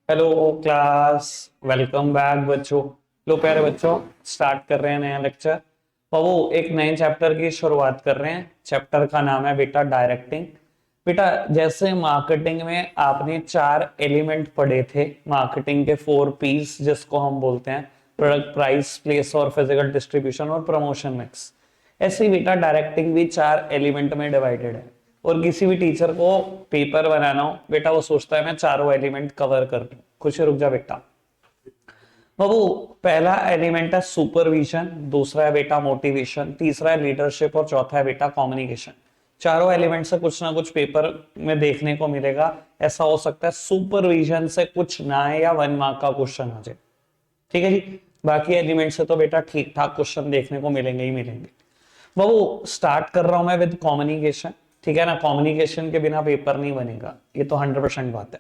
Hello class. Welcome back बच्चों। लो प्यारे बच्चों, स्टार्ट कर रहे हैं नया लेक्चर। वो एक नए चैप्टर की शुरुआत कर रहे हैं। चैप्टर का नाम है बेटा डायरेक्टिंग। बेटा जैसे मार्केटिंग में आपने 4 एलिमेंट पढ़े थे, मार्केटिंग के 4 पीस जिसको हम बोलते हैं प्रोडक्ट, प्राइस, प्लेस और फिजिकल डिस्ट्रीब्यूशन और प्रमोशन मिक्स। ऐसे ही बेटा डायरेक्टिंग भी 4 एलिमेंट में डिवाइडेड है। और किसी भी टीचर को पेपर बनाना हो बेटा, वो सोचता है मैं चारों एलिमेंट कवर कर लूं। खुश रुक जा बेटा। बाबू, पहला एलिमेंट है सुपरविजन, दूसरा है बेटा मोटिवेशन, तीसरा है लीडरशिप और चौथा है बेटा कम्युनिकेशन। चारों एलिमेंट से कुछ ना कुछ पेपर में देखने को मिलेगा। ऐसा हो सकता है सुपरविजन से कुछ ना है या 1 मार्क का क्वेश्चन आ जाए। ठीक है जी। बाकी एलिमेंट से तो बेटा ठीक ठाक क्वेश्चन देखने को मिलेंगे ही मिलेंगे। वो स्टार्ट कर रहा हूं मैं विद कम्युनिकेशन। ठीक है ना, कम्युनिकेशन के बिना पेपर नहीं बनेगा, ये तो 100% बात है।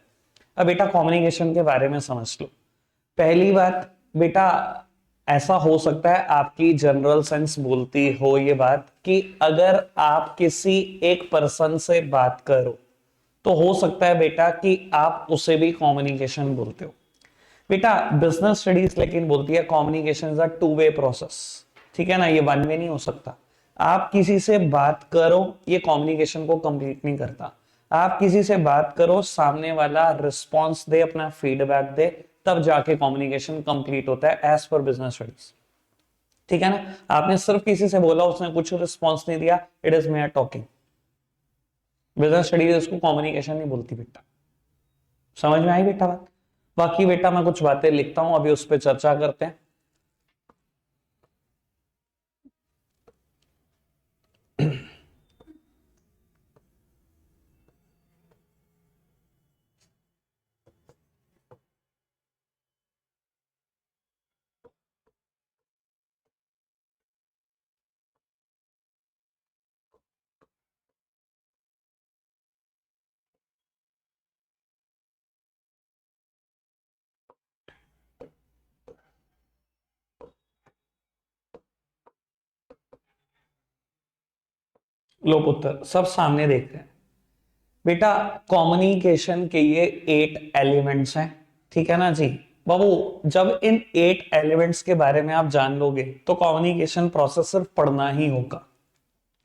अब बेटा कम्युनिकेशन के बारे में समझ लो। पहली बात बेटा, ऐसा हो सकता है आपकी जनरल सेंस बोलती हो ये बात कि अगर आप किसी एक पर्सन से बात करो तो हो सकता है बेटा कि आप उसे भी कम्युनिकेशन बोलते हो। बेटा बिजनेस स्टडीज लेकिन बोलती है communication is a 2 way process. ठीक है ना, ये 1 वे नहीं हो सकता। आप किसी से बात करो, ये कम्युनिकेशन को कंप्लीट नहीं करता। आप किसी से बात करो, सामने वाला रिस्पॉन्स दे, अपना फीडबैक दे, तब जाके कम्युनिकेशन कंप्लीट होता है एज पर बिजनेस स्टडीज। ठीक है ना, आपने सिर्फ किसी से बोला, उसने कुछ रिस्पॉन्स नहीं दिया, it is mayor talking. Business studies इसको कम्युनिकेशन नहीं बोलती बेटा। समझ में आई बेटा बात? बाकी बेटा मैं कुछ बातें लिखता हूं, अभी उस पर चर्चा करते हैं। लो पुत्र, सब सामने देखते हैं। बेटा कम्युनिकेशन के ये 8 एलिमेंट्स हैं। ठीक है ना जी। बाबू, जब इन 8 एलिमेंट्स के बारे में आप जान लोगे तो कम्युनिकेशन प्रोसेस सिर्फ पढ़ना ही होगा।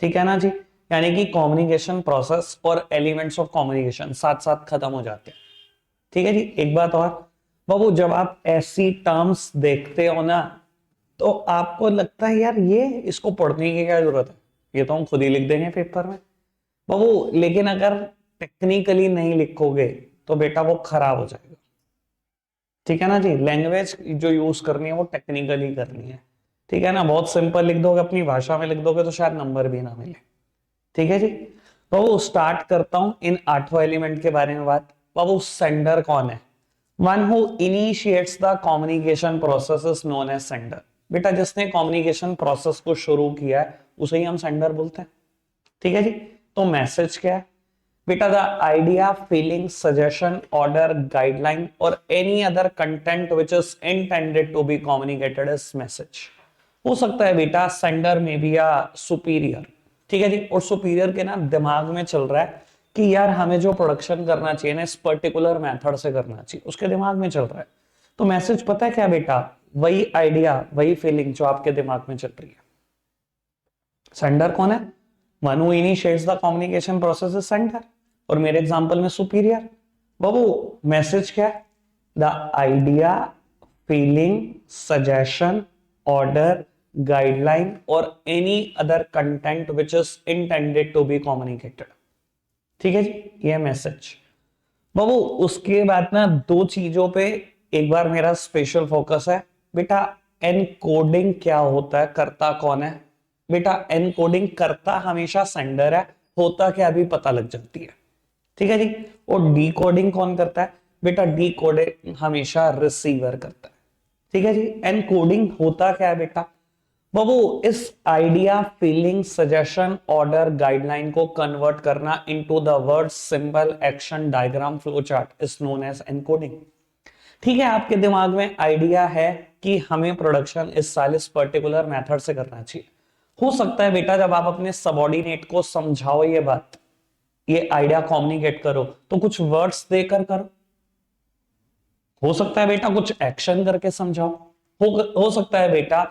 ठीक है ना जी। यानी कि कम्युनिकेशन प्रोसेस और एलिमेंट्स ऑफ कम्युनिकेशन साथ साथ खत्म हो जाते हैं। ठीक है जी। एक बात और बाबू, जब आप ऐसी टर्म्स देखते हो ना तो आपको लगता है यार ये इसको पढ़ने की क्या जरूरत है, ये तो हम खुद ही लिख देंगे पेपर में। बाबू लेकिन अगर टेक्निकली नहीं लिखोगे तो बेटा वो खराब हो जाएगा। ठीक है ना जी। लैंग्वेज जो यूज करनी है वो टेक्निकली करनी है। ठीक है ना, बहुत सिंपल लिख दोगे, अपनी भाषा में लिख दोगे तो शायद नंबर भी ना मिले। ठीक है जी। बाबू स्टार्ट करता हूं इन 8 एलिमेंट के बारे में बात। बाबू सेंडर कौन है? One who initiates the communication process is known as sender. बेटा जिसने कम्युनिकेशन प्रोसेस को शुरू किया है उसे ही हम सेंडर बोलते हैं। ठीक है जी। तो मैसेज क्या है? बेटा the idea, feeling, suggestion, order, guideline और any other content which is intended to be communicated as message. हो सकता है बेटा सेंडर में भी या सुपीरियर। ठीक है जी। और सुपीरियर के ना दिमाग में चल रहा है कि यार हमें जो प्रोडक्शन करना चाहिए ना इस पर्टिकुलर मेथड से करना चाहिए, उसके दिमाग में चल रहा है। तो मैसेज पता है क्या बेटा? वही आइडिया, वही फीलिंग जो आपके दिमाग में चल रही है। सेंडर कौन है? One who initiates the communication process is sender. और मेरे एग्जांपल में सुपीरियर। बाबू मैसेज क्या है? The idea, feeling, suggestion, order, guideline और any other content which is intended to be communicated. ठीक है जी, ये मैसेज। बाबू उसके बाद ना 2 चीजों पे एक बार मेरा स्पेशल फोकस है। बेटा एनकोडिंग क्या होता है, करता कौन है? बेटा एनकोडिंग करता हमेशा सेंडर है, होता क्या भी पता लग जाती है। ठीक है जी। और डिकोडिंग कौन करता है? बेटा डिकोडिंग हमेशा रिसीवर करता है। ठीक है जी। एनकोडिंग होता क्या है बेटा? बाबू इस idea, feeling, suggestion, order, guideline को कन्वर्ट करना into the word, symbol, action, diagram, flow chart is known as encoding. ठीक है, आपके दिमाग में आइडिया है कि हमें प्रोडक्शन इस साल इस पर्टिकुलर मेथड से करना चाहिए। हो सकता है बेटा जब आप अपने सबऑर्डिनेट को समझाओ ये बात, ये आइडिया कम्युनिकेट करो तो कुछ वर्ड्स देकर करो। हो सकता है बेटा कुछ एक्शन करके समझाओ, हो सकता है बेटा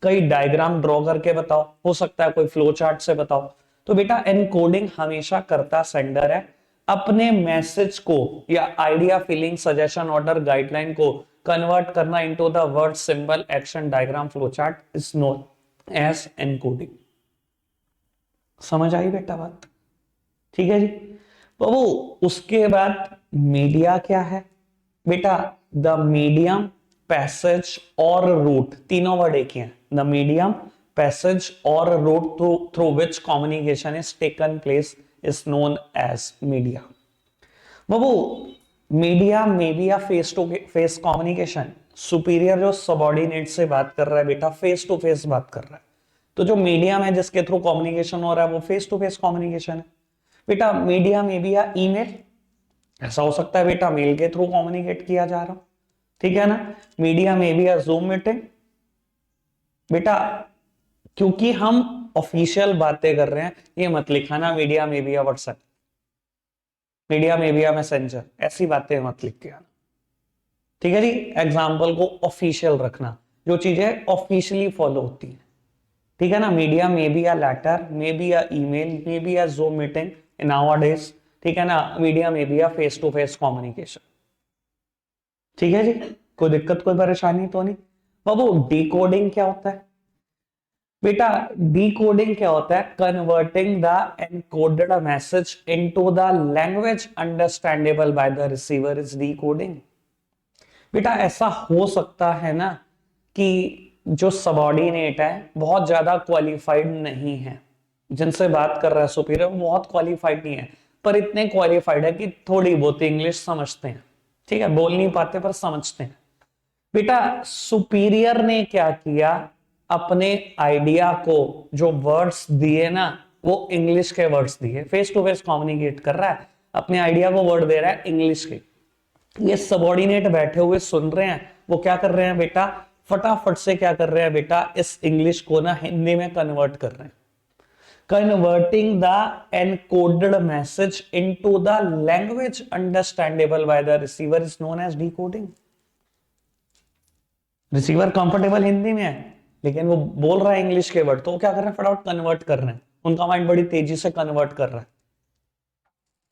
कई डायग्राम ड्रॉ करके बताओ, हो सकता है कोई फ्लो चार्ट से बताओ। तो बेटा एनकोडिंग हमेशा करता सेंडर है। अपने मैसेज को या idea, feeling, suggestion, order, guideline को कन्वर्ट करना into the word, symbol, action, diagram, flow chart is known as encoding. समझ आई बेटा बात? ठीक है जी। तो वो उसके बाद मीडिया क्या है बेटा? द मीडियम, पैसेज और रूट, तीनों वर्ड एक ही हैं। द मीडियम, पैसेज और route through which communication is taken place is known as media. बाबू मीडिया में बी या face to face communication. Superior जो सबॉर्डिनेट से बात कर रहा है बेटा, फेस टू फेस बात कर रहा है, तो जो मीडियम है जिसके थ्रू कम्युनिकेशन हो रहा है वो फेस टू फेस कम्युनिकेशन है। बेटा मीडिया में भी या ईमेल, ऐसा हो सकता है बेटा मेल के थ्रू कम्युनिकेट किया जा रहा, ठीक है ना। मीडिया में भी या जूम मीटिंग बेटा, क्योंकि हम ऑफिशियल बातें कर रहे हैं, ये मत लिखाना मीडिया में भी या व्हाट्सएप, मीडिया में भी या मैसेंजर, ऐसी बातें मत लिख के आना, ठीक है जी। एग्जाम्पल को ऑफिशियल रखना, जो चीजें ऑफिशियली फॉलो होती है, ठीक है ना। मीडिया में भी या लेटर, में भी या ईमेल, में भी या जूम मीटिंग इन नाउअडेज, ठीक है ना। मीडिया में भी या फेस टू फेस कम्युनिकेशन, ठीक है जी। कोई दिक्कत, कोई परेशानी तो नहीं। बाबू डिकोडिंग क्या होता है बेटा? डिकोडिंग क्या होता है? Converting the encoded message into the language understandable by the receiver is decoding. बेटा ऐसा हो सकता है ना कि जो सबॉर्डिनेट है बहुत ज्यादा क्वालिफाइड नहीं है, जिनसे बात कर रहा है सुपीरियर, वो बहुत क्वालिफाइड नहीं है, पर इतने क्वालिफाइड है कि थोड़ी बहुत इंग्लिश समझते हैं, ठीक है, बोल नहीं पाते पर समझते हैं। बेटा सुपीरियर ने क्या किया, अपने आइडिया को जो वर्ड्स दिए ना वो इंग्लिश के वर्ड्स दिए, फेस टू फेस कम्युनिकेट कर रहा है, अपने आइडिया को वर्ड दे रहा है इंग्लिश के। ये सबॉर्डिनेट बैठे हुए सुन रहे हैं, वो क्या कर रहे हैं बेटा, फटाफट से क्या कर रहे हैं बेटा, इस इंग्लिश को ना हिंदी में कन्वर्ट कर रहे हैं। Converting the encoded message into the language understandable by the receiver is known as decoding. Receiver comfortable Hindi में है लेकिन वो बोल रहा है इंग्लिश के वर्ड, तो वो क्या कर रहे हैं, फटाफट कन्वर्ट कर रहे हैं, उनका माइंड बड़ी तेजी से कन्वर्ट कर रहा है,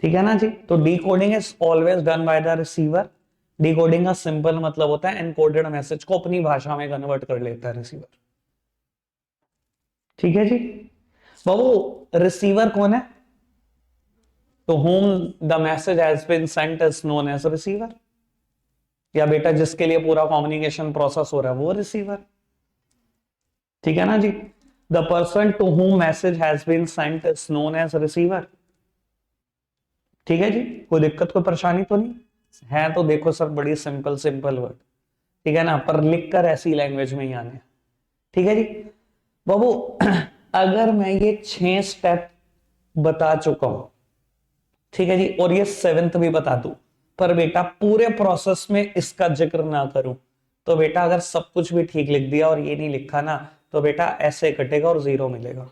ठीक है ना जी। तो decoding is always done by the receiver. Decoding का सिंपल मतलब होता है एनकोडेड मैसेज को अपनी भाषा में कन्वर्ट कर लेता है रिसीवर, ठीक है जी। बाबू रिसीवर कौन है? तो whom the message has been sent is known as receiver, या बेटा जिसके लिए पूरा कम्युनिकेशन प्रोसेस हो रहा है वो रिसीवर, ठीक है ना जी। The person to whom message has been sent is known as receiver, ठीक है जी। कोई दिक्कत, कोई परेशानी तो नहीं है? तो देखो सर बड़ी सिंपल सिंपल वर्ड, ठीक है ना, पर लिखकर ऐसी लैंग्वेज में ही आने, ठीक है जी। बाबू अगर मैं ये 6 स्टेप बता चुका हूं, ठीक है जी, और ये 7th भी बता दूं, पर बेटा पूरे प्रोसेस में इसका जिक्र ना करूं, तो बेटा अगर सब कुछ भी ठीक लिख दिया और ये नहीं लिखा ना, तो बेटा ऐसे कटेगा और 0 मिलेगा,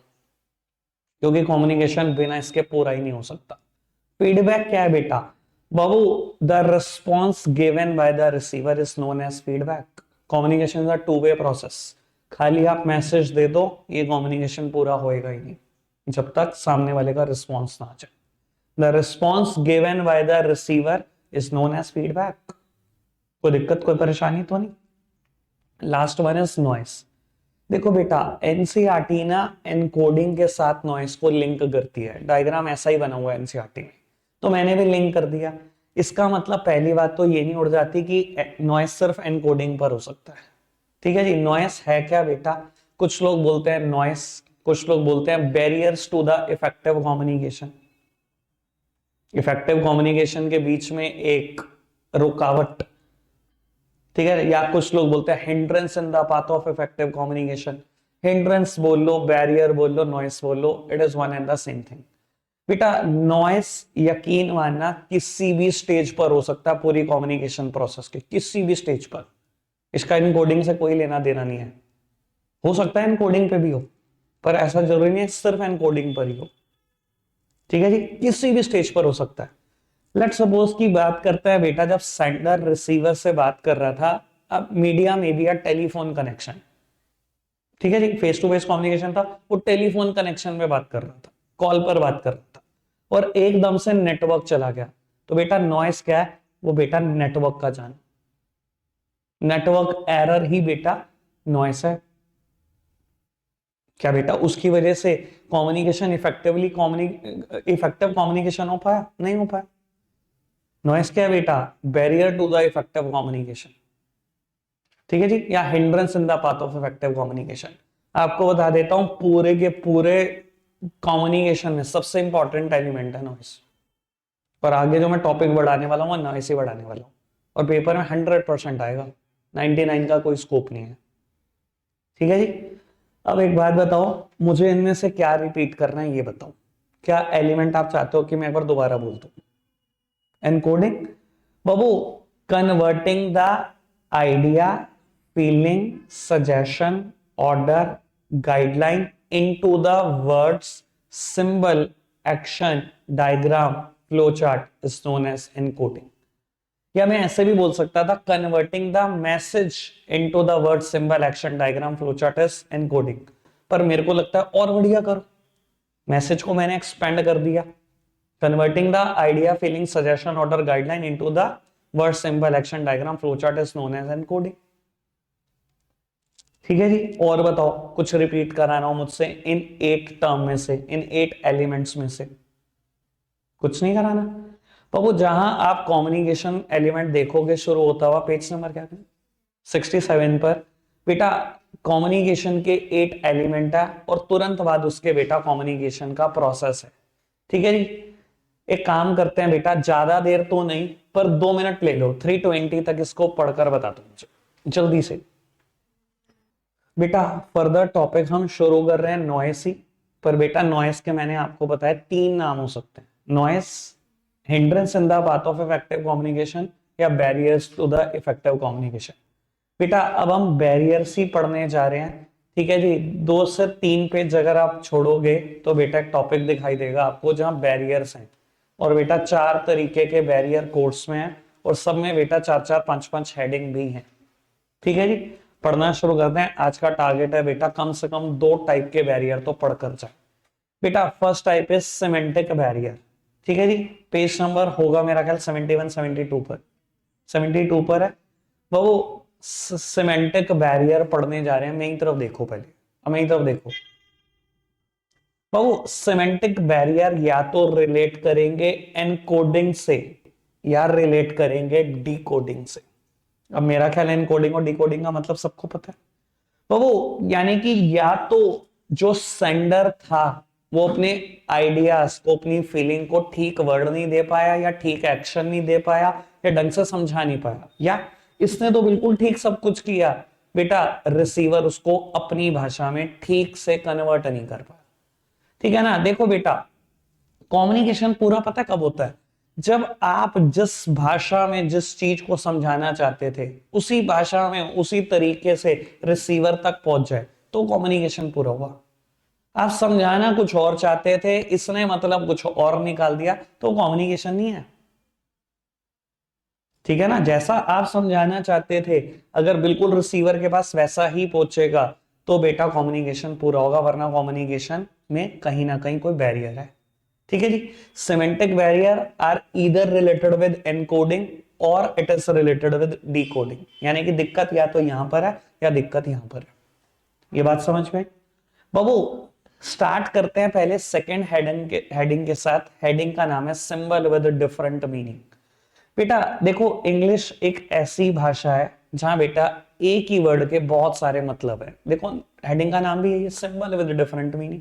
क्योंकि कम्युनिकेशन बिना इसके पूरा ही नहीं हो सकता। फीडबैक क्या है बेटा? बाबू the response given by the receiver is known as feedback. Communication is a two way process, खाली आप मैसेज दे दो ये कम्युनिकेशन पूरा होएगा ही नहीं जब तक सामने वाले का रिस्पॉन्स ना आ जाए। The response given by the receiver is known as feedback. कोई दिक्कत, कोई परेशानी तो नहीं? Last one is noise. देखो बेटा एनसीईआरटी ना एनकोडिंग के साथ नॉइस को लिंक करती है, डायग्राम ऐसा ही बना हुआ है एनसीईआरटी में, तो मैंने भी लिंक कर दिया। इसका मतलब पहली बात तो ये नहीं उड़ जाती कि नॉइस सिर्फ एनकोडिंग पर हो सकता है, ठीक है जी। नॉइस है क्या बेटा? कुछ लोग बोलते हैं नॉइस, कुछ लोग बोलते हैं barriers to the effective communication. Effective communication के बीच में एक रुकावट, ठीक है, या कुछ लोग बोलते हैं hindrance in the path of effective communication. Hindrance बोल लो, बैरियर बोल लो, नॉइस बोल लो, it is one and the same thing. बेटा नॉइस यकीन मानना किसी भी स्टेज पर हो सकता है, पूरी कम्युनिकेशन प्रोसेस के किसी भी स्टेज पर, इसका इनकोडिंग से कोई लेना देना नहीं है। हो सकता है इनकोडिंग पे भी हो, पर ऐसा जरूरी नहीं है सिर्फ इनकोडिंग पर ही हो, ठीक है जी, किसी भी स्टेज पर हो सकता है। लेट सपोज की बात करते हैं बेटा, जब सेंडर रिसीवर से बात कर रहा था, अब मीडिया में भी टेलीफोन कनेक्शन, ठीक है जी, फेस टू फेस कम्युनिकेशन था, वो टेलीफोन कनेक्शन में बात कर रहा था, कॉल पर बात कर रहा था, और एकदम से नेटवर्क चला गया, तो बेटा नॉइस क्या है, वो बेटा नेटवर्क का जान, नेटवर्क एरर ही बेटा नॉइस है। क्या बेटा उसकी वजह से कम्युनिकेशन इफेक्टिव कम्युनिकेशन हो पाया? नहीं हो पाया। नॉइस क्या है बेटा? Barrier to the effective communication, ठीक है जी, या hindrance in the path of effective communication. आपको बता देता हूं, पूरे के पूरे कम्युनिकेशन में सबसे इंपॉर्टेंट एलिमेंट है नॉइस, और आगे जो मैं टॉपिक बढ़ाने वाला हूं नॉइस ही बढ़ाने वाला हूं, और पेपर में 100% आएगा, 99 का कोई स्कोप नहीं है, ठीक है जी। अब एक बात बताओ, मुझे इनमें से क्या रिपीट करना है ये बताओ, क्या एलिमेंट आप चाहते हो कि मैं एक बार दोबारा बोल दूं? एनकोडिंग बाबू, converting the idea, feeling, suggestion, order, guideline into the words, symbol, action, diagram, flow chart is known as encoding. या मैं ऐसे भी बोल सकता था, converting the message into the word, symbol, action, diagram, flow chart is encoding. पर मेरे को लगता है और बढ़िया करो, मैसेज को मैंने एक्सपेंड कर दिया, converting the idea, feeling, suggestion, order, guideline into the word, symbol, action, diagram, flow chart is known as encoding, ठीक है जी। और बताओ, कुछ रिपीट कराना हो मुझसे इन 8 टर्म में से, इन 8 एलिमेंट्स में से, कुछ नहीं कराना। बाबू जहां आप कम्युनिकेशन एलिमेंट देखोगे शुरू होता हुआ, पेज नंबर क्या है, 67 पर, बेटा कम्युनिकेशन के 8 एलिमेंट है, और तुरंत बाद उसके बेटा कम्युनिकेशन का प्रोसेस है, ठीक है जी। एक काम करते हैं बेटा, ज्यादा देर तो नहीं पर 2 मिनट ले लो, 320 तक इसको पढ़कर बता दो मुझे जल्दी से। बेटा फर्दर टॉपिक हम शुरू कर रहे हैं नॉइस ही, पर बेटा नॉइस के मैंने आपको बताया 3 नाम हो सकते हैं, noise, hindrance in the path of effective communication, या barriers to the effective communication. बेटा अब हम बैरियर्स ही पढ़ने जा रहे हैं, ठीक है जी। 2 से 3 पेज अगर आप छोड़ोगे तो बेटा एक टॉपिक दिखाई देगा आपको जहां बैरियर्स हैं, और बेटा 4 तरीके के बैरियर कोर्स में है, और सब में बेटा 4-4, 5-5 हेडिंग भी हैं, ठीक है जी। पढ़ना शुरू करते हैं। आज का टारगेट है बेटा कम से कम 2 टाइप के बैरियर तो पढ़कर जाए। बेटा फर्स्ट टाइप है सिमेंटिक बैरियर, ठीक है जी। पेज नंबर होगा मेरा ख्याल 71, 72 पर, 72 पर है वो। सिमेंटिक बैरियर पढ़ने जा रहे हैं, मेरी तरफ देखो पहले, अब मेरी तरफ देखो बाबू। सिमेंटिक बैरियर या तो रिलेट करेंगे एनकोडिंग से, या रिलेट करेंगे डिकोडिंग से। अब मेरा ख्याल एनकोडिंग और डिकोडिंग का मतलब सबको पता है बाबू, यानी कि या तो जो सेंडर था वो अपने आइडियाज को, अपनी फीलिंग को ठीक वर्ड नहीं दे पाया, या ठीक एक्शन नहीं दे पाया, या ढंग से समझा नहीं पाया, या इसने तो बिल्कुल ठीक सब कुछ किया, बेटा रिसीवर उसको अपनी भाषा में ठीक से कन्वर्ट नहीं कर पाया, ठीक है ना। देखो बेटा कम्युनिकेशन पूरा पता कब होता है, जब आप जिस भाषा में जिस चीज को समझाना चाहते थे उसी भाषा में उसी तरीके से रिसीवर तक पहुंच जाए तो कम्युनिकेशन पूरा हुआ। आप समझाना कुछ और चाहते थे, इसने मतलब कुछ और निकाल दिया, तो कम्युनिकेशन नहीं है, ठीक है ना। जैसा आप समझाना चाहते थे अगर बिल्कुल रिसीवर के पास वैसा ही पहुंचेगा तो बेटा कम्युनिकेशन पूरा होगा, वरना कम्युनिकेशन में कहीं ना कहीं कोई बैरियर है, ठीक है जी। Semantic barrier are either related with encoding और it is related with decoding, यानी कि दिक्कत या तो यहां पर है या दिक्कत यहां पर है। ये बात समझ में बाबू। स्टार्ट करते हैं पहले सेकंड हेडिंग के साथ। हेडिंग का नाम है सिंबल विद डिफरेंट मीनिंग। बेटा देखो इंग्लिश एक ऐसी भाषा है जहां बेटा एक ही वर्ड के बहुत सारे मतलब है। देखो हेडिंग का नाम भी है सिंबल विद डिफरेंट मीनिंग,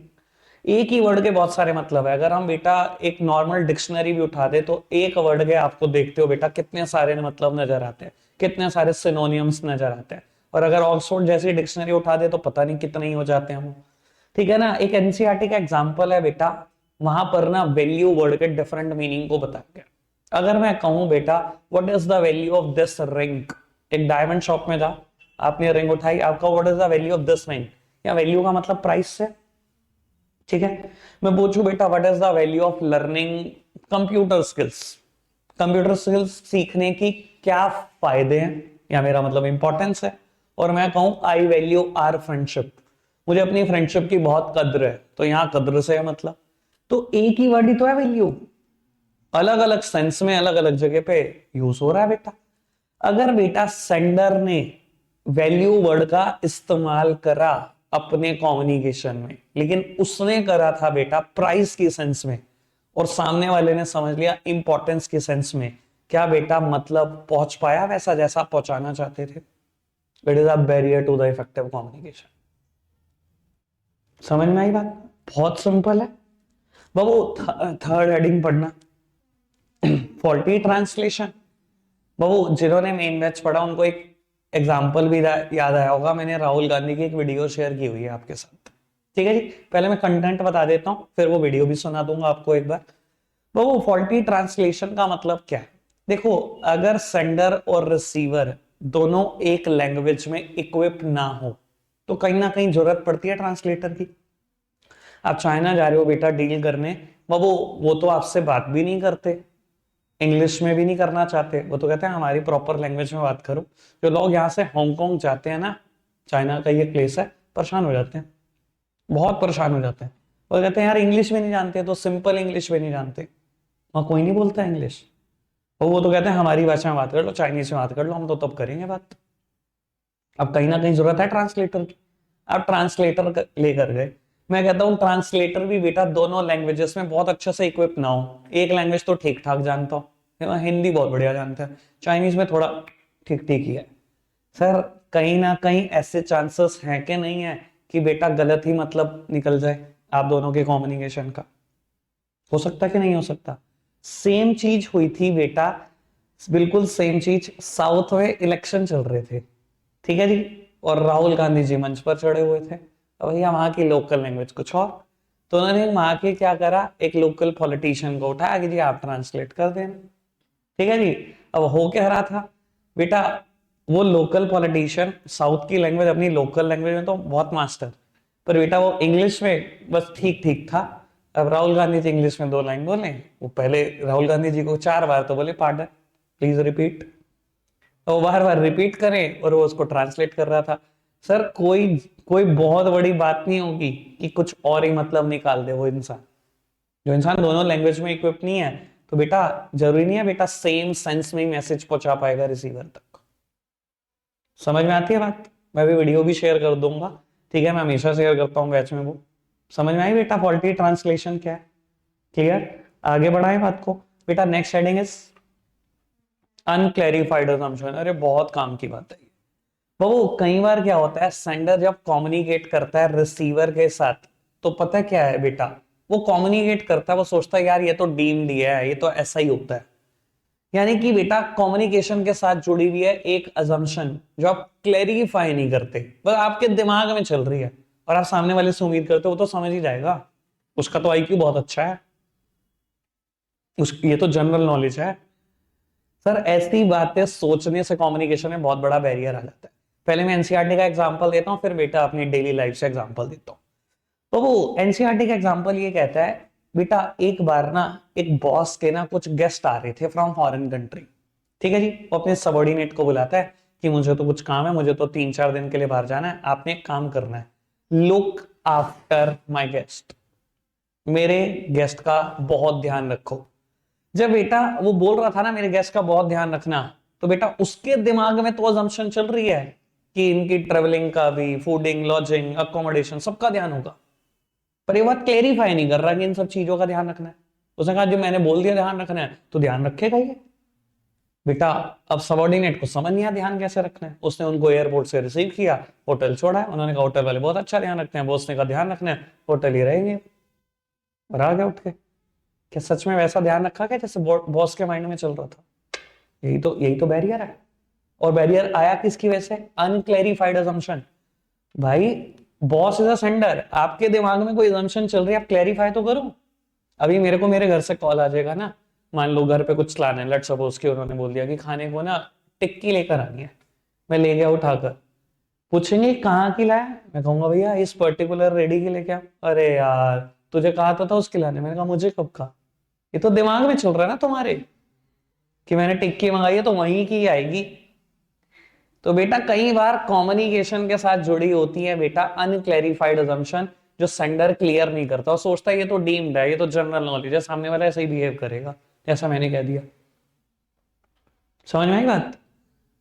एक ही वर्ड के बहुत सारे मतलब है। अगर हम बेटा एक नॉर्मल डिक्शनरी भी उठा दे तो एक वर्ड के आपको देखते हो बेटा कितने सारे मतलब नजर आते हैं, कितने सारे सिनोनियम्स नजर आते हैं। और अगर ऑक्सफोर्ड जैसी डिक्शनरी उठा दे तो पता नहीं कितने ही हो जाते हैं वो, ठीक है ना। एक एनसीईआरटी का एग्जाम्पल है बेटा, वहां पर ना वैल्यू वर्ड के डिफरेंट मीनिंग को बताया गया। अगर मैं कहूं बेटा what is the value of this ring, एक डायमंड शॉप में था, आपने रिंग उठाई, आपका what is the value of this ring, या वैल्यू का मतलब प्राइस से, ठीक है। मैं पूछूं बेटा what is the value of learning computer skills, computer skills सीखने की क्या फायदे हैं या मेरा मतलब इंपॉर्टेंस है, और मैं कहूं आई वैल्यू आर फ्रेंडशिप, मुझे अपनी फ्रेंडशिप की बहुत कद्र है, तो यहां कद्र से है मतलब, तो एक ही वर्ड ही तो है वैल्यू, अलग अलग सेंस में अलग अलग जगह पे यूज हो रहा है बेटा। अगर बेटा सेंडर ने वैल्यू वर्ड का इस्तेमाल करा अपने कम्युनिकेशन में, लेकिन उसने करा था बेटा प्राइस की सेंस में, और सामने वाले ने समझ लिया इंपॉर्टेंस की सेंस में, क्या बेटा मतलब पहुंच पाया वैसा जैसा पहुंचाना चाहते थे? It is a barrier to the effective communication. समझ में आई बात? बहुत सिंपल है बाबू। थर्ड हेडिंग पढ़ना, फॉल्टी ट्रांसलेशन। बाबू जिन्होंने मेन बैच पढ़ा उनको एक एग्जाम्पल भी याद आया होगा, मैंने राहुल गांधी की एक वीडियो शेयर की हुई है आपके साथ, ठीक है जी। पहले मैं कंटेंट बता देता हूं, फिर वो वीडियो भी सुना दूंगा आपको एक बार। बाबू फॉल्टी ट्रांसलेशन का मतलब क्या है? देखो, अगर सेंडर और रिसीवर दोनों एक लैंग्वेज में इक्विप ना हो तो कहीं ना कहीं जरूरत पड़ती है ट्रांसलेटर की। आप चाइना जा रहे हो बेटा डील करने, बाबू वो तो आपसे बात भी नहीं करते, इंग्लिश में भी नहीं करना चाहते, वो तो कहते हैं हमारी प्रॉपर लैंग्वेज में बात करो। जो लोग यहाँ से हांगकांग जाते हैं ना, चाइना का ये प्लेस है, परेशान हो जाते हैं, बहुत परेशान हो जाते हैं। वो कहते हैं यार इंग्लिश में नहीं जानते, तो सिंपल इंग्लिश में नहीं जानते, वहां कोई नहीं बोलता इंग्लिश, और वो तो कहते हैं हमारी भाषा में बात कर लो, चाइनीज में बात कर लो, हम तो तब करेंगे बात। अब कहीं ना कहीं जरूरत है ट्रांसलेटर की, आप ट्रांसलेटर लेकर गए। मैं कहता हूँ ट्रांसलेटर भी बेटा दोनों लैंग्वेजेस में बहुत अच्छे से इक्विप ना हो, एक लैंग्वेज तो ठीक ठाक जानता हो, हिंदी बहुत बढ़िया जानता है, चाइनीज में थोड़ा ठीक ठीक ही है। सर कहीं ना कहीं ऐसे चांसेस हैं कि नहीं है कि बेटा गलत ही मतलब निकल जाए आप दोनों के कम्युनिकेशन का? हो सकता कि नहीं हो सकता? सेम चीज हुई थी बेटा, बिल्कुल सेम चीज साउथ में इलेक्शन चल रहे थे, ठीक है जी, और राहुल गांधी जी मंच पर चढ़े हुए थे। अब भैया वहां की लोकल लैंग्वेज कुछ और, तो उन्होंने वहां के क्या करा, एक लोकल पॉलिटिशियन को उठाया कि जी आप ट्रांसलेट कर देना, ठीक है जी। अब हो क्या रहा था बेटा, वो लोकल पॉलिटिशियन साउथ की लैंग्वेज अपनी लोकल लैंग्वेज में तो बहुत मास्टर, पर बेटा वो इंग्लिश में बस ठीक ठीक था। अब राहुल गांधी जी इंग्लिश में 2 लाइन बोले, वो पहले राहुल गांधी जी को 4 बार तो बोले पार्डन प्लीज रिपीट, तो बार बार रिपीट करें और वो उसको ट्रांसलेट कर रहा था। सर कोई कोई बहुत बड़ी बात नहीं होगी कि कुछ और ही मतलब निकाल दे वो इंसान, जो इंसान दोनों लैंग्वेज में इक्विप नहीं है, तो बेटा जरूरी नहीं है बेटा सेम सेंस में मैसेज पहुंचा पाएगा रिसीवर तक। समझ में आती है बात? मैं भी वीडियो भी शेयर कर दूंगा, ठीक है, मैं हमेशा शेयर करता हूँ बैच में वो। समझ में आई बेटा फॉल्टी ट्रांसलेशन क्या है? क्लियर? आगे बढ़ाएं बात को बेटा। Next heading is unclarified assumption. अरे बहुत काम की बात है वो। कई बार क्या होता है, सेंडर जब कम्युनिकेट करता है रिसीवर के साथ, तो पता है क्या है बेटा, वो कम्युनिकेट करता है, वो सोचता है यार ये तो डीम्ड ही है, ये तो ऐसा ही होता है। यानी कि बेटा कम्युनिकेशन के साथ जुड़ी हुई है एक अजम्पशन जो आप क्लैरिफाई नहीं करते, बस आपके दिमाग में चल रही है, और आप सामने वाले से उम्मीद करते हो वो तो समझ ही जाएगा, उसका तो आईक्यू बहुत अच्छा है, ये तो जनरल नॉलेज है। सर ऐसी बातें सोचने से कम्युनिकेशन में बहुत बड़ा बैरियर आ जाता है। पहले मैं एनसीईआरटी का एग्जांपल देता हूं, फिर बेटा अपनी डेली लाइफ से एग्जांपल देता हूं। तो वो एनसीईआरटी का एग्जांपल ये कहता है बेटा, एक बार ना एक बॉस के ना कुछ गेस्ट आ रहे थे फ्रॉम फॉरेन कंट्री, ठीक है जी। वो अपने सबॉर्डिनेट को बुलाता है कि मुझे तो कुछ काम है, मुझे तो 3-4 दिन के लिए बाहर जाना है, आपने एक काम करना है, लुक आफ्टर माई गेस्ट, मेरे गेस्ट का बहुत ध्यान रखो। जब बेटा वो बोल रहा था ना मेरे गेस्ट का बहुत ध्यान रखना, तो बेटा उसके दिमाग में तो अजम्पशन चल रही है कि इनकी ट्रेवलिंग का भी, फूडिंग, लॉजिंग, अकोमोडेशन सबका ध्यान होगा, पर ये बात क्लेरिफाई नहीं कर रहा कि इन सब चीजों का ध्यान रखना है। उसने कहा जो मैंने बोल दिया ध्यान रखना है तो ध्यान रखेगा ये। बेटा अब सबॉर्डिनेट को समझ नहीं आया ध्यान कैसे रखना है, उसने उनको एयरपोर्ट से रिसीव किया, होटल छोड़ा है, उन्होंने कहा होटल वाले बहुत अच्छा ध्यान रखते हैं, बॉस ने कहा ध्यान रखना है, होटल ही रहेंगे, और आ गया उठ के। क्या सच में वैसा ध्यान रखा क्या जैसे बॉस के माइंड में चल रहा था? यही तो बैरियर है। और बैरियर आया किसकी वजह से? Unclarified assumption. भाई बॉस इज अ सेंडर, आपके दिमाग में कोई असम्पशन चल रही है, आप क्लैरिफाई तो करो। अभी मेरे को मेरे घर से कॉल आ जाएगा ना, मान लो घर पे कुछ लाना है, लेट सपोज कि उन्होंने बोल दिया कि खाने को ना टिक्की लेकर आनी है, मैं ले गया उठाकर, पूछेंगे कहाँ की लाया, मैं कहूंगा भैया इस पर्टिकुलर रेडी की लेके आओ। अरे यार तुझे कहा था उसके लाने, मैंने कहा मुझे कब कहा? ये तो दिमाग में चल रहा है ना तुम्हारे। कि मैंने टिक्की मंगाई है तो वहीं की आएगी। तो बेटा कई बार कम्युनिकेशन के साथ जुड़ी होती है बेटा अनक्लैरिफाइड अजम्पशन, जो सेंडर क्लियर नहीं करता और सोचता है ये तो डीम्ड है, ये तो जनरल नॉलेज है, सामने वाला ऐसे ही बिहेव करेगा जैसा मैंने कह दिया। समझ में आई बात?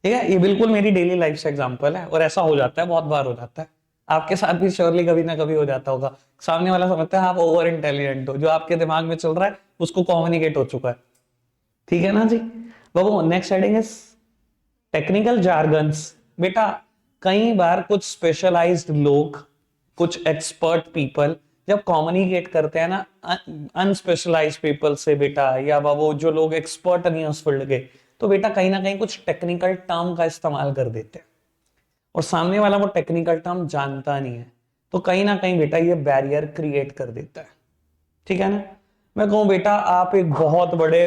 ठीक है, ये बिल्कुल मेरी डेली लाइफ से एग्जांपल है और ऐसा हो जाता है, बहुत बार हो जाता है। आपके साथ भी श्योरली कभी ना कभी हो जाता होगा। सामने वाला समझता है आप ओवर इंटेलिजेंट हो, जो आपके दिमाग में चल रहा है उसको कम्युनिकेट हो चुका है। ठीक है ना जी बाबू। Next heading is technical jargons. बेटा कई बार कुछ स्पेशलाइज्ड लोग, कुछ एक्सपर्ट पीपल जब कम्युनिकेट करते हैं ना अनस्पेशलाइज्ड पीपल से बेटा, या बाबू जो लोग एक्सपर्ट नहीं है उस फील्ड के, तो बेटा कहीं ना कहीं कुछ टेक्निकल टर्म का इस्तेमाल कर देते हैं और सामने वाला वो टेक्निकल टर्म जानता नहीं है, तो कहीं ना कहीं बेटा ये बैरियर क्रिएट कर देता है। ठीक है ना। मैं कहूं बेटा आप एक बहुत बड़े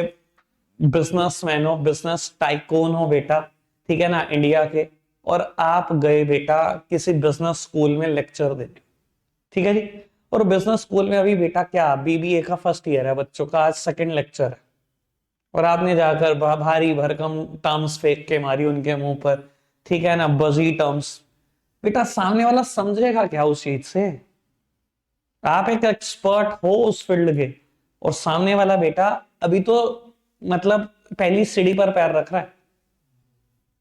बिजनेसमैन हो, बिजनेस टाइकून हो बेटा, ठीक है ना, इंडिया के, और आप गए बेटा किसी बिजनेस स्कूल में लेक्चर देने। ठीक है जी। और बिजनेस स्कूल में अभी बेटा क्या बीबीए का फर्स्ट ईयर है बच्चों का, आज सेकंड लेक्चर है, और आपने जाकर भारी भरकम टर्म्स फेंक के मारी उनके मुंह पर, ठीक है ना, बजी टर्म्स। बेटा सामने वाला समझेगा क्या उस चीज से? आप एक एक्सपर्ट हो उस फील्ड के और सामने वाला बेटा अभी तो मतलब पहली सीढ़ी पर पैर रख रहा है,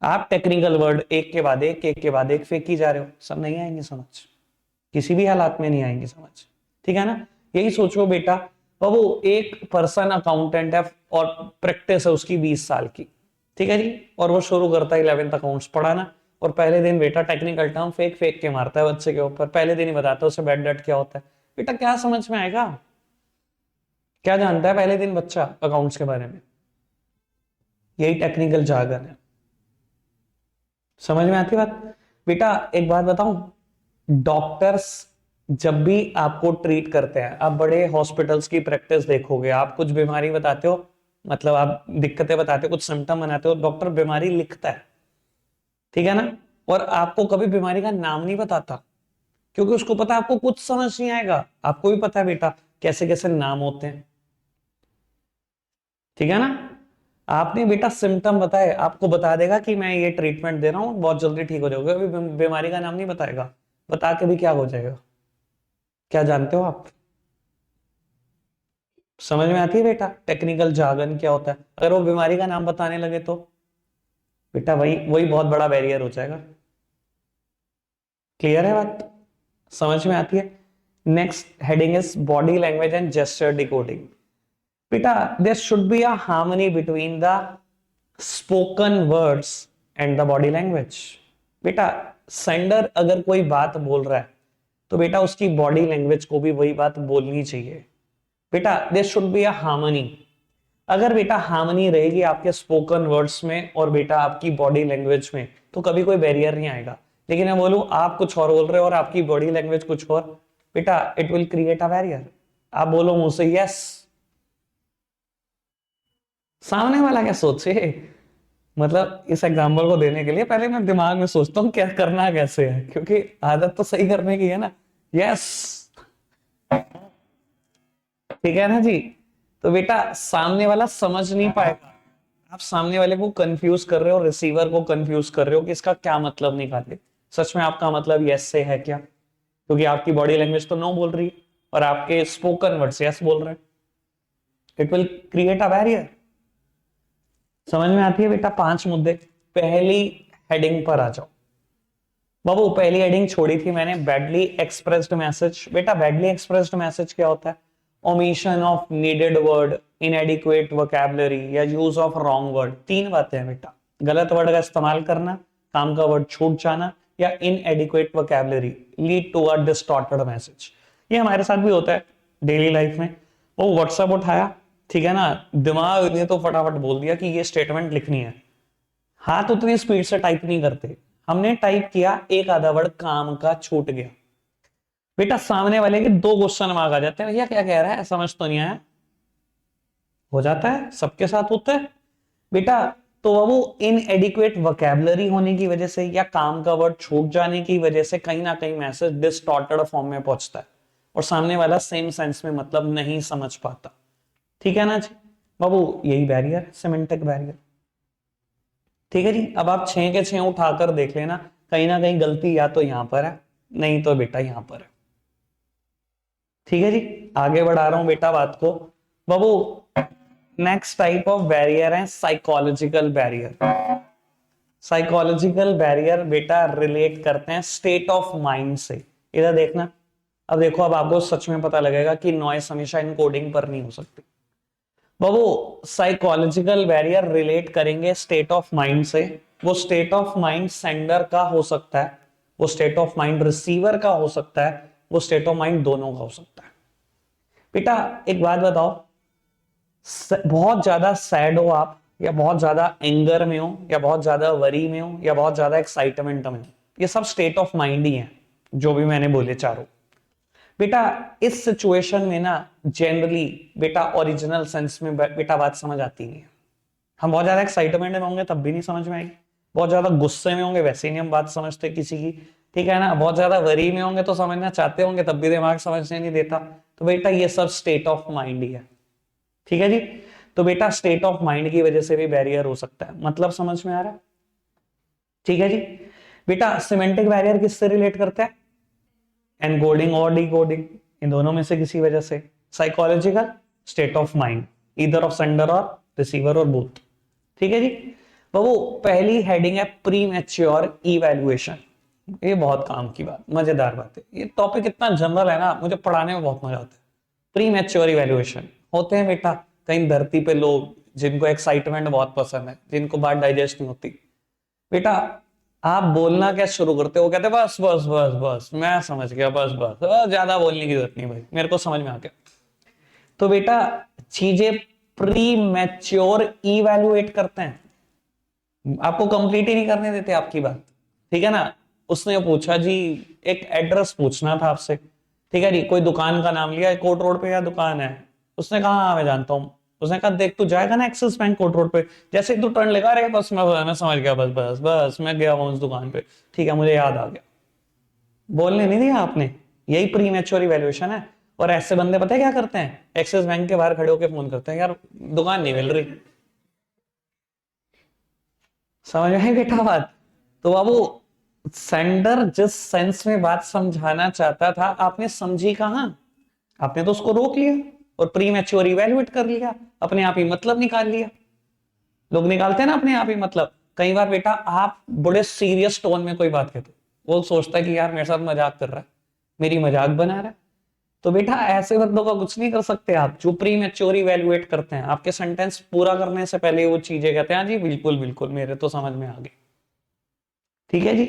आप टेक्निकल वर्ड एक के बाद एक फेंक ही जा रहे हो, सब नहीं आएंगे समझ, किसी भी हालात में नहीं आएंगे समझ। ठीक है ना। यही सोचो बेटा, बाबू एक पर्सन अकाउंटेंट है और प्रैक्टिस है उसकी 20 साल की, ठीक है जी, और वो शुरू करता है 11th अकाउंट्स पढ़ाना, और पहले दिन बेटा टेक्निकल टर्म फेक फेक के मारता है बच्चे के ऊपर, पहले दिन ही बताता है उसे बैड डेट क्या होता है। बेटा क्या समझ में आएगा? क्या जानता है पहले दिन बच्चा अकाउंट्स के बारे में? यही टेक्निकल जार्गन है। समझ में आती बात? बेटा एक बात बताऊं, डॉक्टर्स जब भी आपको ट्रीट करते हैं, आप बड़े हॉस्पिटल्स की प्रैक्टिस देखोगे, आप कुछ बीमारी बताते हो, मतलब आप दिक्कतें बताते हो, कुछ सिम्टम बनाते हो, डॉक्टर बीमारी लिखता है, ठीक है ना, और आपको कभी बीमारी का नाम नहीं बताता, क्योंकि उसको पता है आपको कुछ समझ नहीं आएगा। आपको भी पता है बेटा कैसे कैसे नाम होते हैं, ठीक है ना। आपने बेटा सिम्टम बताए, आपको बता देगा कि मैं ये ट्रीटमेंट दे रहा हूं बहुत जल्दी ठीक हो जाओगे, अभी बीमारी का नाम नहीं बताएगा, बता के भी क्या हो जाएगा? क्या जानते हो आप? समझ में आती है बेटा टेक्निकल जार्गन क्या होता है? अगर वो बीमारी का नाम बताने लगे तो बेटा वही वही बहुत बड़ा बैरियर हो जाएगा। क्लियर है बात? समझ में आती है? Next heading is body language and gesture decoding. बेटा there should be a harmony between the spoken words and the body language. बेटा सेंडर अगर कोई बात बोल रहा है तो बेटा उसकी बॉडी लैंग्वेज को भी वही बात बोलनी चाहिए। बेटा there should be a harmony. अगर बेटा हार्मनी रहेगी आपके स्पोकन वर्ड्स में और बेटा आपकी बॉडी लैंग्वेज में, तो कभी कोई बैरियर नहीं आएगा। लेकिन मैं बोलूं आप कुछ और बोल रहे हो और आपकी बॉडी लैंग्वेज कुछ और, बेटा it will create a barrier. आप बोलो मुझसे यस, सामने वाला क्या सोचे? मतलब इस एग्जाम्पल को देने के लिए पहले मैं दिमाग में सोचता हूँ क्या करना कैसे है, क्योंकि आदत तो सही करने की है ना। यस, ठीक है ना जी। तो बेटा सामने वाला समझ नहीं पाएगा, आप सामने वाले को कंफ्यूज कर रहे हो, रिसीवर को कंफ्यूज कर रहे हो कि इसका क्या मतलब निकाले, सच में आपका मतलब यस से है क्या? क्योंकि आपकी बॉडी लैंग्वेज तो नो बोल रही है और आपके स्पोकन वर्ड्स यस बोल रहे हैं। It will create a barrier. समझ में आती है बेटा? 5 मुद्दे। पहली हेडिंग पर आ जाओ बाबू। पहली हेडिंग छोड़ी थी मैंने, बैडली एक्सप्रेस्ड मैसेज। बेटा बैडली एक्सप्रेस्ड मैसेज क्या होता है? Omission of needed word, इनएडिक्वेट vocabulary या यूज ऑफ रॉन्ग वर्ड। 3 बातें हैं बेटा, गलत वर्ड का इस्तेमाल करना, काम का वर्ड छूट जाना, या inadequate vocabulary lead to a distorted message. ये हमारे साथ भी होता है डेली लाइफ में। वो व्हाट्सएप उठाया, ठीक है ना, दिमाग ने तो फटाफट बोल दिया कि ये स्टेटमेंट लिखनी है, हाथ उतनी स्पीड से टाइप नहीं करते, हमने टाइप किया, एक आधा वर्ड काम का छूट गया। बेटा सामने वाले के 2 क्वेश्चन मार्क आ जाते हैं, भैया क्या कह रहा है, समझ तो नहीं आया। हो जाता है, सबके साथ होता है बेटा। तो वो इनएडिक्वेट वोकैबुलरी होने की वजह से या काम का वर्ड छूट जाने की वजह से कहीं ना कहीं मैसेज डिस्टॉर्टेड फॉर्म में पहुंचता है और सामने वाला सेम सेंस में मतलब नहीं समझ पाता। ठीक है ना जी बाबू, यही बैरियर है, सिमेंटिक बैरियर। ठीक है जी। अब आप 6 के 6 उठाकर देख लेना, कहीं ना कहीं गलती या तो यहां पर है, नहीं तो बेटा यहां पर है। ठीक है जी, आगे बढ़ा रहा हूं बेटा बात को। बाबू नेक्स्ट टाइप ऑफ बैरियर है साइकोलॉजिकल बैरियर। साइकोलॉजिकल बैरियर बेटा रिलेट करते हैं स्टेट ऑफ माइंड से। इधर देखना, अब देखो, अब आपको सच में पता लगेगा कि नॉइस हमेशा इनकोडिंग पर नहीं हो सकती। बाबू साइकोलॉजिकल बैरियर रिलेट करेंगे स्टेट ऑफ माइंड से। वो स्टेट ऑफ माइंड सेंडर का हो सकता है, वो स्टेट ऑफ माइंड रिसीवर का हो सकता है, वो स्टेट ऑफ माइंड दोनों का हो सकता है। बेटा एक बात बताओ, बहुत ज्यादा सैड हो आप, या बहुत ज्यादा एंगर में हो, या बहुत ज्यादा वरी में हो, या बहुत ज्यादा एक्साइटमेंट में हो, ये सब स्टेट ऑफ माइंड ही है, जो भी मैंने बोले चारों। बेटा इस सिचुएशन में ना जनरली बेटा ओरिजिनल सेंस में बेटा बात समझ आती नहीं है। हम बहुत ज्यादा एक्साइटमेंट में होंगे तब भी नहीं समझ में आएगी, बहुत ज्यादा गुस्से में होंगे वैसे ही नहीं हम बात समझते किसी की, ठीक है ना, बहुत ज्यादा वरी में होंगे तो समझना चाहते होंगे तब भी दिमाग समझने नहीं देता। तो बेटा ये सब स्टेट ऑफ माइंड ही है। ठीक है जी, तो बेटा स्टेट ऑफ माइंड की वजह से भी बैरियर हो सकता है, मतलब समझ में आ रहा है? ठीक है जी। बेटा सिमेंटिक बैरियर किससे रिलेट करता है? एनकोडिंग और डिकोडिंग, इन दोनों में से किसी वजह से। Psychological state of mind, either of sender और रिसीवर और बोथ। ठीक है जी। बाबू पहली हेडिंग है प्री मैच्योर इवैल्यूएशन। ये बहुत काम की बात, मजेदार बात है, ये टॉपिक इतना जनरल है ना, मुझे पढ़ाने में बहुत मजा आता है। प्री मैच्योर इवैल्यूएशन होते हैं बेटा कहीं धरती पे लोग जिनको एक्साइटमेंट बहुत पसंद है, जिनको बात डाइजेस्ट नहीं होती। बेटा आप बोलना क्या शुरू करते हो, कहते बस बस बस बस मैं समझ गया, बस बस ज्यादा बोलने की जरूरत नहीं भाई, मेरे को समझ में आ गया। तो बेटा चीजें प्री मैच्योर इवैल्यूएट करते हैं, आपको कंप्लीट ही नहीं करने देते आपकी बात। ठीक है ना, उसने पूछा जी, एक एड्रेस पूछना था आपसे, ठीक है जी, कोई दुकान का नाम लिया, कोर्ट रोड पे या दुकान है, उसने कहा हाँ मैं जानता हूँ। उसने कहा देख तू जाएगा ना एक्सिस बैंक कोर्ट रोड पे, जैसे ही तू टर्न लेगा, अरे बस मैं समझ गया, बस बस बस मैं गया हूँ उस दुकान पे, ठीक है मुझे याद आ गया। बोलने नहीं दिया आपने, यही प्री मैच्योर इवैल्यूएशन है। और ऐसे बंदे पता है क्या करते हैं, एक्सिस बैंक के बाहर खड़े होकर फोन करते हैं, यार दुकान नहीं मिल रही। समझ में आई बेटा बात? तो बाबू सेंडर जिस सेंस में बात समझाना चाहता था, आपने समझी कहां, आपने तो उसको रोक लिया और प्री मैच्योर इवैल्यूएट कर लिया, अपने आप ही मतलब निकाल लिया। लोग निकालते हैं ना अपने आप ही मतलब। कई बार बेटा आप बड़े सीरियस टोन में कोई बात कहते हो, वो सोचता है कि यार मेरे साथ मजाक कर रहा है, मेरी मजाक बना रहा है। तो बेटा ऐसे बंदों का कुछ नहीं कर सकते आप, जो प्री मैच्योर इवैल्यूएट करते हैं, आपके सेंटेंस पूरा करने से पहले वो चीजें कहते हैं हाँ जी बिल्कुल बिल्कुल मेरे तो समझ में आ गई। ठीक है जी,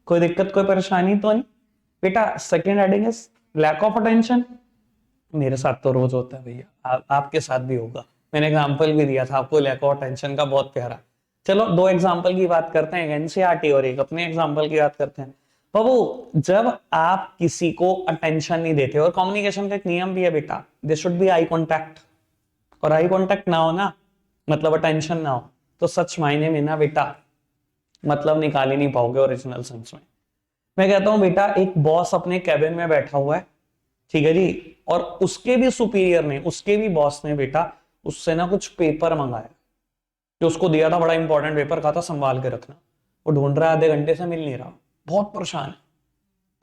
कोई दिक्कत कोई परेशानी तो नहीं। बेटा second heading is lack of attention. मेरे साथ तो रोज होता है भैया, आपके साथ भी होगा। मैंने एग्जाम्पल भी दिया था आपको लैक ऑफ अटेंशन का, बहुत प्यारा। चलो दो एग्जाम्पल की बात करते हैं, एनसीईआरटी और एक अपने एग्जाम्पल की बात करते हैं। बाबू जब आप किसी को अटेंशन नहीं देते, और कम्युनिकेशन का एक नियम भी है बेटा, they should be eye contact, और आई कॉन्टैक्ट ना हो ना मतलब अटेंशन ना हो, तो सच मायने में ना बेटा मतलब निकाल ही नहीं पाओगे ओरिजिनल सेंस में। मैं कहता हूं बेटा एक बॉस अपने कैबिन में बैठा हुआ है, ठीक है जी, और उसके भी सुपीरियर ने, उसके भी बॉस ने बेटा उससे ना कुछ पेपर मंगाया, जो उसको दिया था, बड़ा इंपॉर्टेंट पेपर कहा था संभाल के रखना। वो ढूंढ रहा है, आधे घंटे से मिल नहीं रहा, बहुत परेशान है।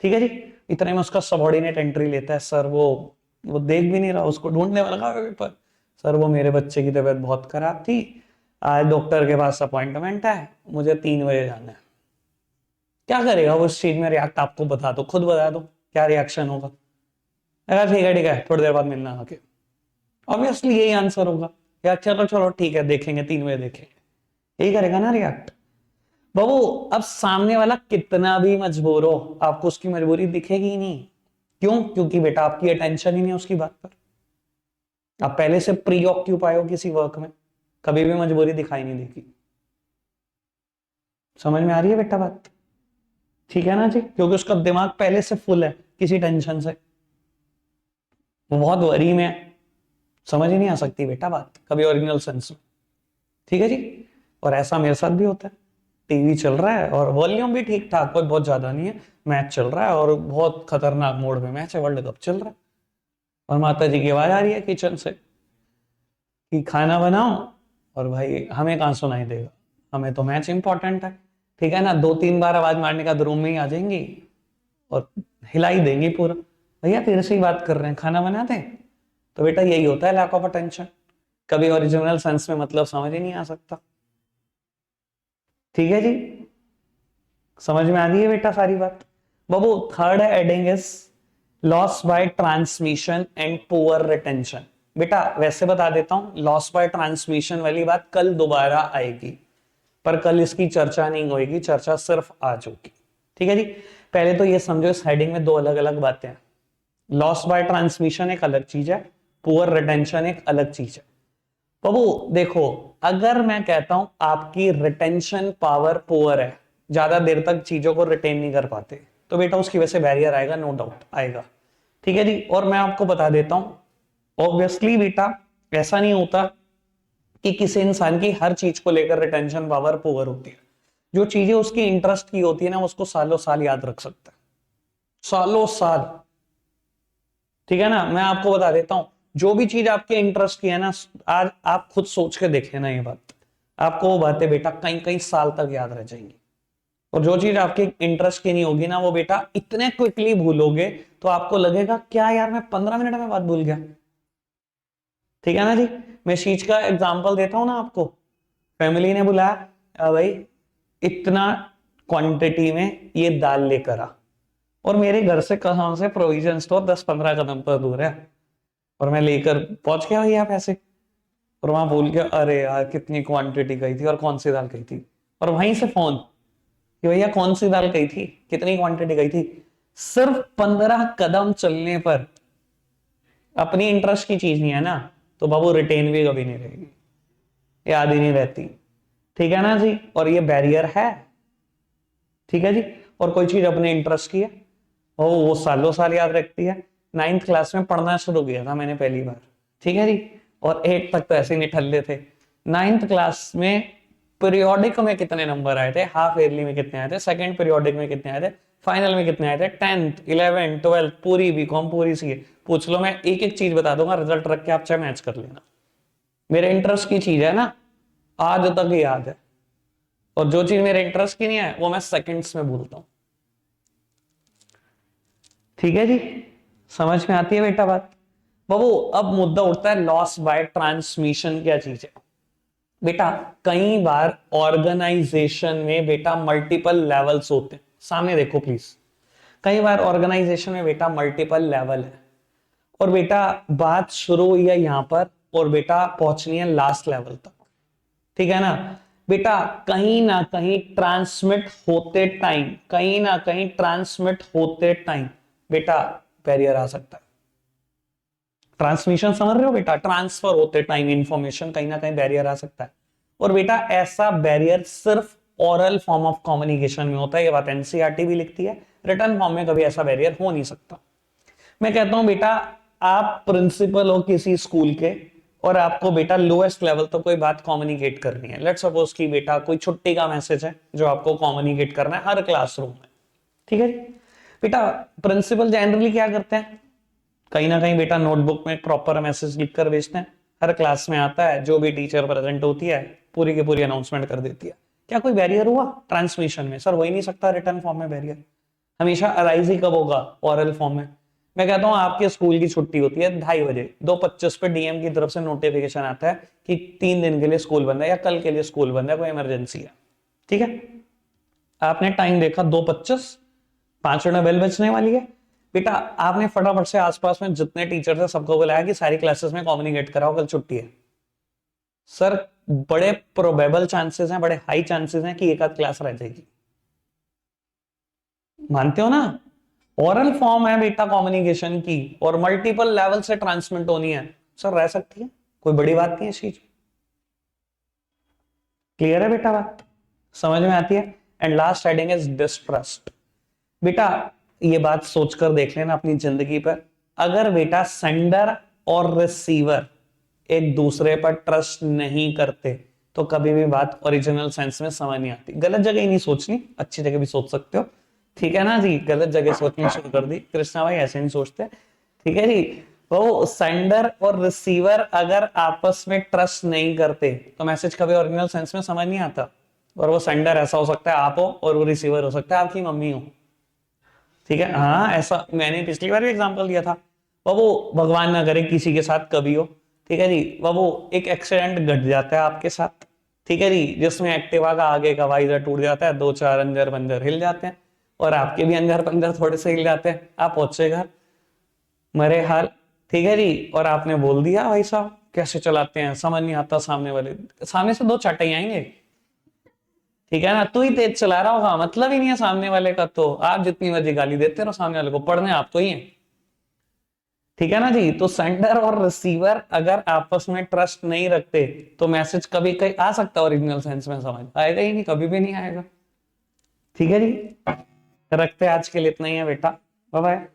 ठीक है जी, इतने में उसका सबॉर्डिनेट एंट्री लेता है, सर वो देख भी नहीं रहा, उसको ढूंढने में लगा पेपर। सर वो मेरे बच्चे की तबीयत बहुत खराब थी, आज डॉक्टर के पास अपॉइंटमेंट है, मुझे 3 बजे जाना है। क्या करेगा वो इस चीज में रिएक्ट, आपको बता दो, खुद बता दो क्या रिएक्शन होगा। अगर ठीक है थोड़ी देर बाद मिलना आके, ऑब्वियसली यही आंसर होगा, यार चलो चलो ठीक है देखेंगे 3 बजे देखेंगे, यही करेगा ना रिएक्ट। बाबू अब सामने वाला कितना भी मजबूर हो, आपको उसकी मजबूरी दिखेगी ही नहीं। क्यों? क्योंकि बेटा आपकी अटेंशन ही नहीं उसकी बात पर, आप पहले से प्री ऑक्यूपाई हो किसी वर्क में, कभी भी मजबूरी दिखाई नहीं देगी। समझ में आ रही है बेटा बात? ठीक है ना जी, क्योंकि उसका दिमाग पहले से फुल है किसी टेंशन से, वो बहुत वरी में है, समझ ही नहीं आ सकती बेटा बात कभी ओरिजिनल सेंस में। ठीक है जी, और ऐसा मेरे साथ भी होता है, टीवी चल रहा है और वॉल्यूम भी ठीक ठाक, कोई बहुत ज्यादा नहीं है, मैच चल रहा है और बहुत खतरनाक मोड में मैच है, वर्ल्ड कप चल रहा है, और माता जी की आवाज आ रही है किचन से कि खाना बनाओ, और भाई हमें कहां सुनाई देगा, हमें तो मैच इंपॉर्टेंट है, ठीक है ना। 2-3 बार आवाज मारने का रूम में ही आ जाएंगी और हिला ही देंगी पूरा, भैया तेरे से ही बात कर रहे हैं, खाना बना दे। तो बेटा यही होता है लैक ऑफ अटेंशन, कभी ओरिजिनल सेंस में मतलब समझ ही नहीं आ सकता। ठीक है जी, समझ में आ रही है बेटा सारी बात। बाबू third heading is loss by transmission and poor retention. बेटा वैसे बता देता हूं, लॉस बाय ट्रांसमिशन वाली बात कल दोबारा आएगी, पर कल इसकी चर्चा नहीं होगी, चर्चा सिर्फ आज होगी। ठीक है जी, पहले तो ये समझो इस हेडिंग में दो अलग अलग बातें हैं। लॉस बाय ट्रांसमिशन एक अलग चीज है, पुअर रिटेंशन एक अलग चीज है। बाबू देखो, अगर मैं कहता हूं आपकी रिटेंशन पावर पुअर है, ज्यादा देर तक चीजों को रिटेन नहीं कर पाते, तो बेटा उसकी वजह से बैरियर आएगा, नो डाउट आएगा। ठीक है जी, और मैं आपको बता देता हूं ऑब्वियसली बेटा ऐसा नहीं होता कि किसी इंसान की हर चीज को लेकर रिटेंशन पावर पुअर होती है। जो चीजें उसकी इंटरेस्ट की होती है ना, उसको सालों साल याद रख सकता है, सालों साल। ठीक है ना, मैं आपको बता देता हूं, जो भी चीज आपके इंटरेस्ट की है ना, आज आप खुद सोच के देख लेना ये बात, आपको वो बातें बेटा कई कई साल तक याद रह जाएंगी। और जो चीज आपके इंटरेस्ट की नहीं होगी ना, वो बेटा इतने क्विकली भूलोगे तो आपको लगेगा क्या यार मैं 15 मिनट में बात भूल गया। ठीक है ना जी, मैं इस चीज का एग्जाम्पल देता हूं ना आपको। फैमिली ने बुलाया, भाई इतना क्वांटिटी में ये दाल लेकर आ, और मेरे घर से कहां से प्रोविजन स्टोर 10-15 कदम पर दूर है, और मैं लेकर पहुंच गया भैया पैसे, और वहां बोल के अरे यार कितनी क्वांटिटी गई थी और कौन सी दाल गई थी, और वहीं से फोन कि भैया कौन सी दाल गई थी, कितनी क्वांटिटी गई थी। सिर्फ 15 कदम चलने पर अपनी इंटरेस्ट की चीज नहीं है ना, तो बाबू रिटेन भी कभी नहीं रहेगी, याद ही नहीं रहती। ठीक है ना जी, और ये बैरियर है। ठीक है जी, और कोई चीज अपने इंटरेस्ट की है वो सालों साल याद रखती है। 9th क्लास में पढ़ना शुरू किया था मैंने पहली बार, ठीक है जी, और 8 तक तो ऐसे निठल्ले थे। 9th क्लास में पीरियोडिक में कितने नंबर आए थे, हाफ ईयरली में कितने आए थे, सेकंड पीरियोडिक में कितने आए थे, फाइनल में कितने आए थे, 10th 11th 12th पूरी बीकॉम पूरी सी पूछ लो, मैं एक एक चीज बता दूंगा, रिजल्ट रख के आप चाहे मैच कर लेना। मेरे इंटरेस्ट की चीज है ना, आज तक याद है, और जो चीज मेरे इंटरेस्ट की नहीं है वो मैं सेकंड्स में भूलता हूं। ठीक है जी, समझ में आती है बेटा बात। बाबू अब मुद्दा उठता है लॉस बाय ट्रांसमिशन क्या चीज है। बेटा कई बार ऑर्गेनाइजेशन में बेटा मल्टीपल लेवल्स होते हैं, सामने देखो प्लीज। कई बार ऑर्गेनाइजेशन में बेटा मल्टीपल लेवल है, और बेटा बात शुरू हुई है यहां पर, और बेटा पहुंचनी है लास्ट लेवल तक। ठीक है ना बेटा, कहीं ना कहीं ट्रांसमिट होते टाइम, कहीं ना कहीं ट्रांसमिट होते टाइम बेटा बैरियर आ सकता है। ट्रांसमिशन समझ रहे हो बेटा, ट्रांसफर होते टाइम इंफॉर्मेशन कहीं ना कहीं बैरियर आ सकता है। और बेटा ऐसा बैरियर सिर्फ ओरल फॉर्म ऑफ कम्युनिकेशन में होता है, ये बात एनसीईआरटी भी लिखती है, रिटन फॉर्म में कभी ऐसा बैरियर हो नहीं सकता। मैं कहता हूं बेटा, आप प्रिंसिपल हो किसी स्कूल के, और आपको बेटा लोएस्ट लेवल तो कोई बात कम्युनिकेट करनी है। लेट्स सपोज कि बेटा कोई छुट्टी का मैसेज है जो आपको कम्युनिकेट करना है हर क्लासरूम में। ठीक है जी बेटा, प्रिंसिपल जनरली क्या करते हैं, कहीं ना कहीं बेटा नोटबुक में प्रॉपर मैसेज लिखकर भेजते हैं, हर क्लास में आता है, जो भी टीचर प्रेजेंट होती है पूरी की पूरी अनाउंसमेंट कर देती है। क्या कोई बैरियर हुआ ट्रांसमिशन में? सर हो ही नहीं सकता रिटर्न फॉर्म में बैरियर, हमेशा अराइज ही कब होगा, ओरल फॉर्म में। मैं कहता हूं आपके स्कूल की छुट्टी होती है 2:30 बजे, 2:25 पे डीएम की तरफ से नोटिफिकेशन आता है कि 3 दिन के लिए स्कूल बंद है या कल के लिए स्कूल बंद है, कोई इमरजेंसी है। ठीक है, आपने टाइम देखा 2:25, 5 मिनट बेल बजने वाली है, बेटा आपने फटाफट से आसपास में जितने टीचर थे सबको बुलाया कि सारी क्लासेस में कम्युनिकेट कराओ कल छुट्टी है। सर बड़े प्रोबेबल चांसेस हैं, बड़े हाई चांसेस हैं कि एक आध क्लास रह जाएगी, मानते हो ना। ओरल फॉर्म है बेटा कम्युनिकेशन की, और मल्टीपल लेवल से ट्रांसमिट होनी है, सर रह सकती है, कोई बड़ी बात नहीं है इस चीज। क्लियर है बेटा बात, समझ में आती है। And last heading is distrust. बेटा ये बात सोचकर देख लेना अपनी जिंदगी पर, अगर बेटा सेंडर और रिसीवर एक दूसरे पर ट्रस्ट नहीं करते तो कभी भी बात ओरिजिनल सेंस में समझ नहीं आती। गलत जगह ही नहीं सोचनी, अच्छी जगह भी सोच सकते हो। ठीक है ना जी, गलत जगह सोचनी शुरू कर दी, कृष्णा भाई ऐसे नहीं सोचते। ठीक है जी, वो सेंडर और रिसीवर अगर आपस में ट्रस्ट नहीं करते तो मैसेज कभी ओरिजिनल सेंस में समझ नहीं आता। और वो सेंडर ऐसा हो सकता है आप हो, और वो रिसीवर हो सकता है आपकी मम्मी हो। ठीक है, हाँ ऐसा मैंने पिछली बार भी एग्जांपल दिया था। बाबू भगवान ना करे किसी के साथ कभी हो, ठीक है जी, बाबू एक एक्सीडेंट घट जाता है आपके साथ, ठीक है जी, जिसमें एक्टिवा का आगे का वाइजर टूट जाता है, दो चार अंजर पंजर हिल जाते हैं, और आपके भी अंजर पंजर थोड़े से हिल जाते हैं, आप पहुंचे घर मरे हाल। ठीक है जी, और आपने बोल दिया भाई साहब कैसे चलाते हैं समझ नहीं आता, सामने वाले सामने से दो चाटे आएंगे, ठीक है ना, तू ही तेज चला रहा होगा, मतलब ही नहीं है सामने वाले का, तो आप जितनी मर्जी गाली देते रहो सामने वाले को, पढ़ने आपको ही है। ठीक है ना जी, तो सेंडर और रिसीवर अगर आपस में ट्रस्ट नहीं रखते तो मैसेज कभी कहीं आ सकता है ओरिजिनल सेंस में, समझ आएगा ही नहीं, कभी भी नहीं आएगा। ठीक है जी, रखते हैं आज के लिए इतना ही है बेटा, बाय बाय।